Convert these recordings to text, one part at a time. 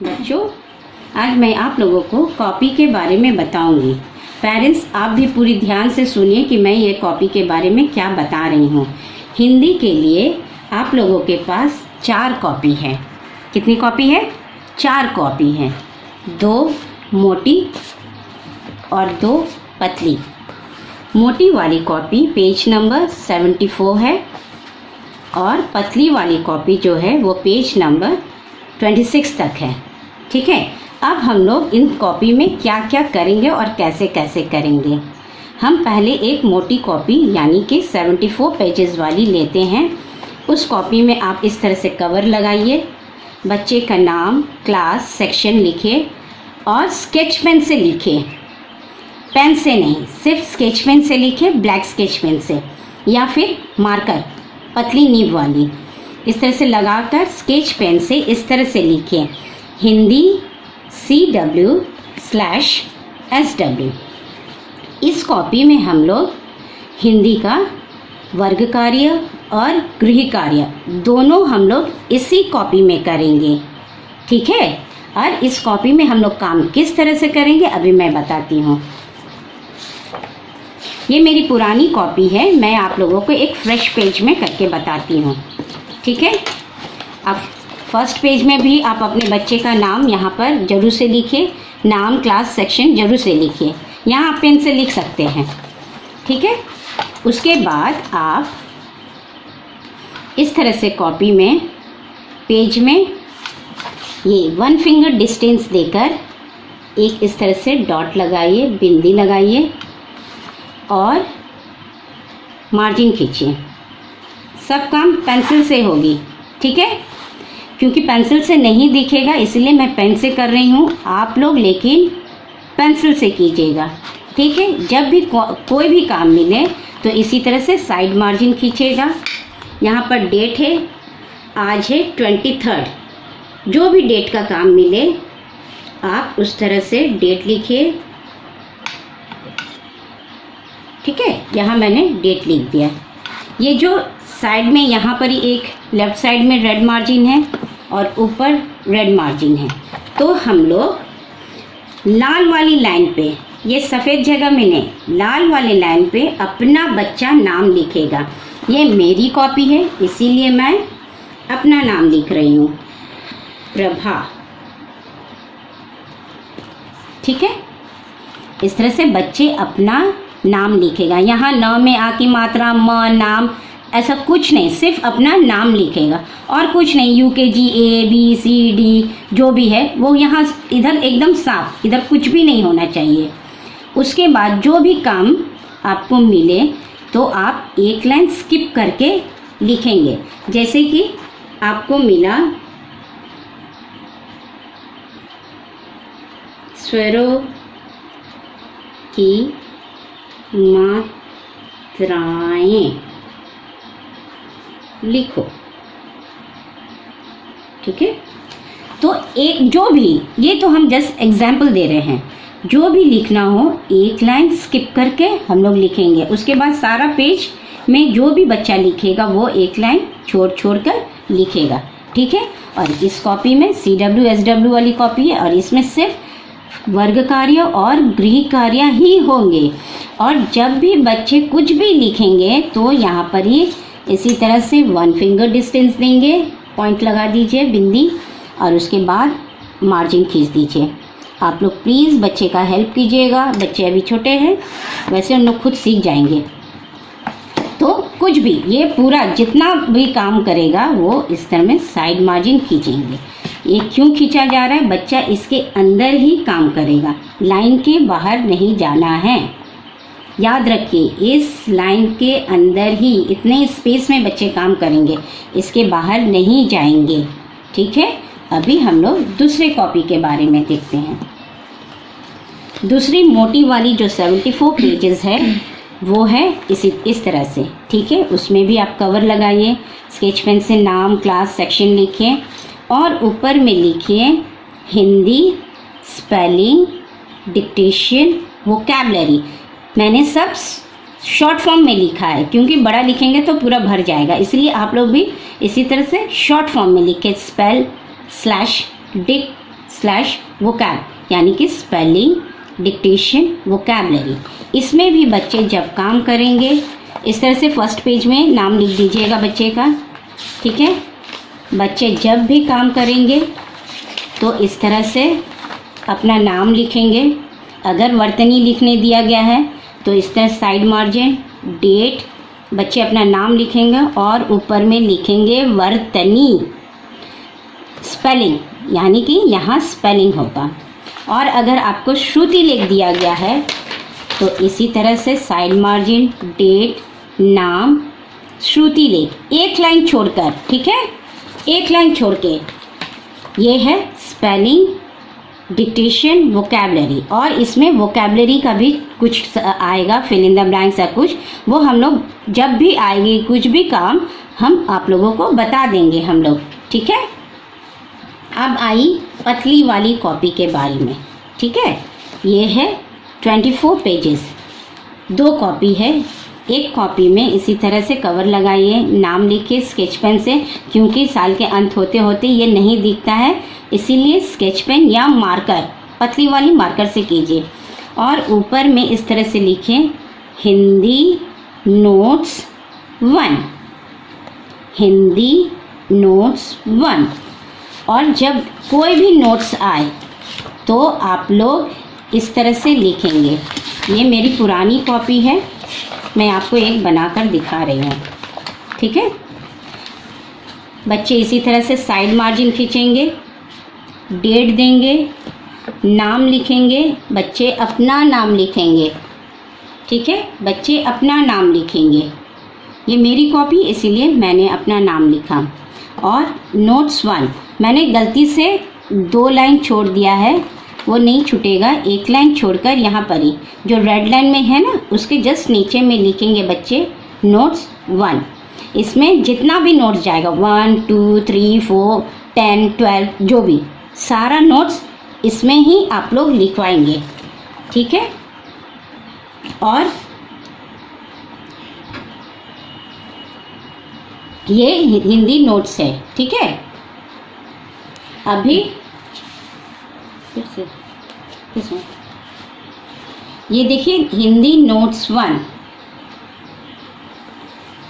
बच्चों, आज मैं आप लोगों को कॉपी के बारे में बताऊंगी। पेरेंट्स, आप भी पूरी ध्यान से सुनिए कि मैं ये कॉपी के बारे में क्या बता रही हूँ। हिंदी के लिए आप लोगों के पास 4 कॉपी है। कितनी कॉपी है? 4 कॉपी है। 2 मोटी और 2 पतली। मोटी वाली कॉपी पेज नंबर 74 है और पतली वाली कॉपी जो है वो पेज नंबर 26 तक है। ठीक है, अब हम लोग इन कॉपी में क्या क्या करेंगे और कैसे कैसे करेंगे। हम पहले एक मोटी कॉपी यानी कि 74 पेजेस वाली लेते हैं। उस कॉपी में आप इस तरह से कवर लगाइए, बच्चे का नाम, क्लास, सेक्शन लिखिए और स्केच पेन से लिखिए। पेन से नहीं, सिर्फ स्केच पेन से लिखिए, ब्लैक स्केच पेन से या फिर मार्कर पतली नीब वाली। इस तरह से लगाकर स्केच पेन से इस तरह से लिखिए, हिंदी CW/SW। इस कॉपी में हम लोग हिंदी का वर्ग कार्य और गृह कार्य दोनों हम लोग इसी कॉपी में करेंगे। ठीक है, और इस कॉपी में हम लोग काम किस तरह से करेंगे अभी मैं बताती हूँ। ये मेरी पुरानी कॉपी है, मैं आप लोगों को एक फ्रेश पेज में करके बताती हूँ। ठीक है, अब फर्स्ट पेज में भी आप अपने बच्चे का नाम यहाँ पर जरूर से लिखिए, नाम, क्लास, सेक्शन जरूर से लिखिए। यहाँ आप पेन से लिख सकते हैं। ठीक है, उसके बाद आप इस तरह से कॉपी में पेज में ये 1 फिंगर डिस्टेंस देकर एक इस तरह से डॉट लगाइए, बिंदी लगाइए और मार्जिन खींचिए। सब काम पेंसिल से होगी। ठीक है, क्योंकि पेंसिल से नहीं दिखेगा इसलिए मैं पेन से कर रही हूँ, आप लोग लेकिन पेंसिल से कीजिएगा। ठीक है, जब भी कोई भी काम मिले तो इसी तरह से साइड मार्जिन खींचेगा। यहाँ पर डेट है, आज है 23। जो भी डेट का काम मिले आप उस तरह से डेट लिखिए। ठीक है, यहाँ मैंने डेट लिख दिया। ये जो साइड में यहाँ पर ही एक लेफ़्ट साइड में रेड मार्जिन है और ऊपर रेड मार्जिन है, तो हम लोग लाल वाली लाइन पे, ये सफ़ेद जगह में नहीं, लाल वाली लाइन पे अपना बच्चा नाम लिखेगा। ये मेरी कॉपी है इसीलिए मैं अपना नाम लिख रही हूँ, प्रभा। ठीक है, इस तरह से बच्चे अपना नाम लिखेगा। यहाँ न में आ की मात्रा, म, नाम ऐसा कुछ नहीं, सिर्फ अपना नाम लिखेगा और कुछ नहीं। UKG ABCD जो भी है वो यहाँ इधर एकदम साफ, इधर कुछ भी नहीं होना चाहिए। उसके बाद जो भी काम आपको मिले तो आप एक लाइन स्किप करके लिखेंगे। जैसे कि आपको मिला स्वरों की मात्राएं लिखो। ठीक है, तो एक जो भी, ये तो हम जस्ट एग्जाम्पल दे रहे हैं, जो भी लिखना हो एक लाइन स्किप करके हम लोग लिखेंगे। उसके बाद सारा पेज में जो भी बच्चा लिखेगा वो एक लाइन छोड़ छोड़ कर लिखेगा। ठीक है, और इस कॉपी में CW/SW वाली कॉपी है और इसमें सिर्फ वर्ग कार्य और गृह कार्य ही होंगे। और जब भी बच्चे कुछ भी लिखेंगे तो यहाँ पर ही इसी तरह से 1 फिंगर डिस्टेंस देंगे, पॉइंट लगा दीजिए, बिंदी, और उसके बाद मार्जिन खींच दीजिए। आप लोग प्लीज़ बच्चे का हेल्प कीजिएगा, बच्चे अभी छोटे हैं, वैसे उन लोग खुद सीख जाएंगे। तो कुछ भी, ये पूरा जितना भी काम करेगा वो इस तरह में साइड मार्जिन खींचेंगे। ये क्यों खींचा जा रहा है? बच्चा इसके अंदर ही काम करेगा, लाइन के बाहर नहीं जाना है। याद रखिए, इस लाइन के अंदर ही, इतने स्पेस में बच्चे काम करेंगे, इसके बाहर नहीं जाएंगे। ठीक है, अभी हम लोग दूसरे कॉपी के बारे में देखते हैं। दूसरी मोटी वाली जो 74 पेजेस है वो है इस तरह से। ठीक है, उसमें भी आप कवर लगाइए, स्केच पेन से नाम, क्लास, सेक्शन लिखिए और ऊपर में लिखिए हिंदी स्पेलिंग, डिक्टेशन, वोकैबलरी। मैंने सब शॉर्ट फॉर्म में लिखा है क्योंकि बड़ा लिखेंगे तो पूरा भर जाएगा, इसलिए आप लोग भी इसी तरह से शॉर्ट फॉर्म में लिखें, स्पेल/डिक स्लैश वोकैब, यानी कि स्पेलिंग, डिक्टेशन, वोकैबलरी। इसमें भी बच्चे जब काम करेंगे इस तरह से फर्स्ट पेज में नाम लिख दीजिएगा बच्चे का, ठीक है। बच्चे जब भी काम करेंगे तो इस तरह से अपना नाम लिखेंगे। अगर वर्तनी लिखने दिया गया है तो इस तरह साइड मार्जिन, डेट, बच्चे अपना नाम लिखेंगे और ऊपर में लिखेंगे वर्तनी, स्पेलिंग, यानी कि यहाँ स्पेलिंग होगा। और अगर आपको श्रुति लेख दिया गया है तो इसी तरह से साइड मार्जिन, डेट, नाम, श्रुति लेख, एक लाइन छोड़कर, ठीक है, एक लाइन छोड़ के। ये है स्पेलिंग, डिक्टेशन, वोकैबलरी। और इसमें वोकैबलरी का भी कुछ आएगा, फिल इन द ब्लैंक्स या कुछ, वो हम लोग जब भी आएगी कुछ भी काम हम आप लोगों को बता देंगे हम लोग, ठीक है। अब आई पतली वाली कॉपी के बारे में, ठीक है। ये है 24 पेजेस, 2 कॉपी है। एक कॉपी में इसी तरह से कवर लगाइए, नाम लिखिए स्केच पेन से, क्योंकि साल के अंत होते होते ये नहीं दिखता है, इसीलिए स्केच पेन या मार्कर, पतली वाली मार्कर से कीजिए। और ऊपर में इस तरह से लिखें हिंदी नोट्स 1, हिंदी नोट्स 1। और जब कोई भी नोट्स आए तो आप लोग इस तरह से लिखेंगे। ये मेरी पुरानी कॉपी है, मैं आपको एक बनाकर दिखा रही हूँ, ठीक है। बच्चे इसी तरह से साइड मार्जिन खींचेंगे, डेट देंगे, नाम लिखेंगे, बच्चे अपना नाम लिखेंगे, ठीक है, बच्चे अपना नाम लिखेंगे। ये मेरी कॉपी इसीलिए मैंने अपना नाम लिखा। और नोट्स 1 मैंने गलती से 2 लाइन छोड़ दिया है, वो नहीं छूटेगा, एक लाइन छोड़कर यहाँ पर ही जो रेड लाइन में है ना उसके जस्ट नीचे में लिखेंगे बच्चे नोट्स 1। इसमें जितना भी नोट्स जाएगा 1, 2, 3, 4, 10, 12 जो भी सारा नोट्स इसमें ही आप लोग लिखवाएंगे, ठीक है। और ये हिंदी नोट्स है, ठीक है। अभी ये देखिए हिंदी नोट्स 1,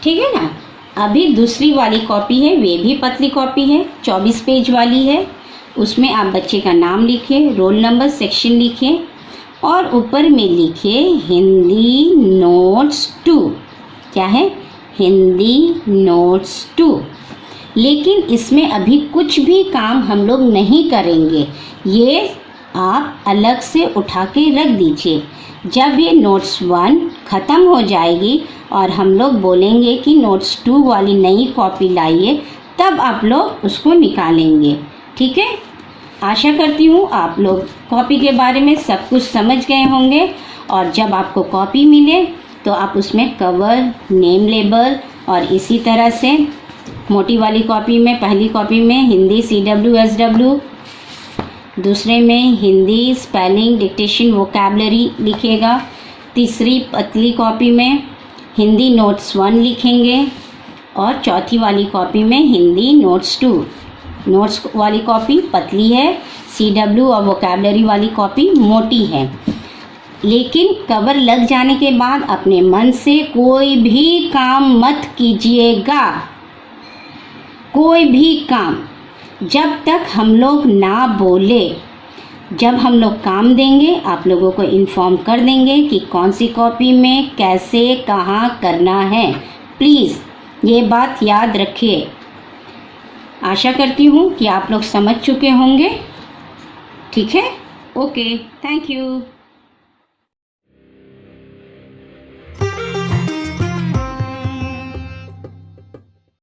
ठीक है ना। अभी दूसरी वाली कॉपी है, वे भी पतली कॉपी है, 24 पेज वाली है। उसमें आप बच्चे का नाम लिखें, रोल नंबर, सेक्शन लिखें और ऊपर में लिखिए हिंदी नोट्स 2। क्या है? हिंदी नोट्स 2। लेकिन इसमें अभी कुछ भी काम हम लोग नहीं करेंगे, ये आप अलग से उठा के रख दीजिए। जब ये नोट्स 1 ख़त्म हो जाएगी और हम लोग बोलेंगे कि नोट्स 2 वाली नई कॉपी लाइए, तब आप लोग उसको निकालेंगे, ठीक है। आशा करती हूँ आप लोग कॉपी के बारे में सब कुछ समझ गए होंगे। और जब आपको कॉपी मिले तो आप उसमें कवर, नेम लेबल और इसी तरह से मोटी वाली कॉपी में, पहली कॉपी में हिंदी CWSW, दूसरे में हिंदी स्पेलिंग, डिक्टेशन, वोकैबलरी लिखेगा। तीसरी पतली कॉपी में हिंदी नोट्स 1 लिखेंगे और चौथी वाली कॉपी में हिंदी नोट्स 2। नोट्स वाली कॉपी पतली है, CW और वोकैबलरी वाली कॉपी मोटी है। लेकिन कवर लग जाने के बाद अपने मन से कोई भी काम मत कीजिएगा, कोई भी काम, जब तक हम लोग ना बोले। जब हम लोग काम देंगे आप लोगों को इन्फॉर्म कर देंगे कि कौन सी कॉपी में कैसे कहाँ करना है। प्लीज़ ये बात याद रखिए। आशा करती हूँ कि आप लोग समझ चुके होंगे, ठीक है। Okay, thank you.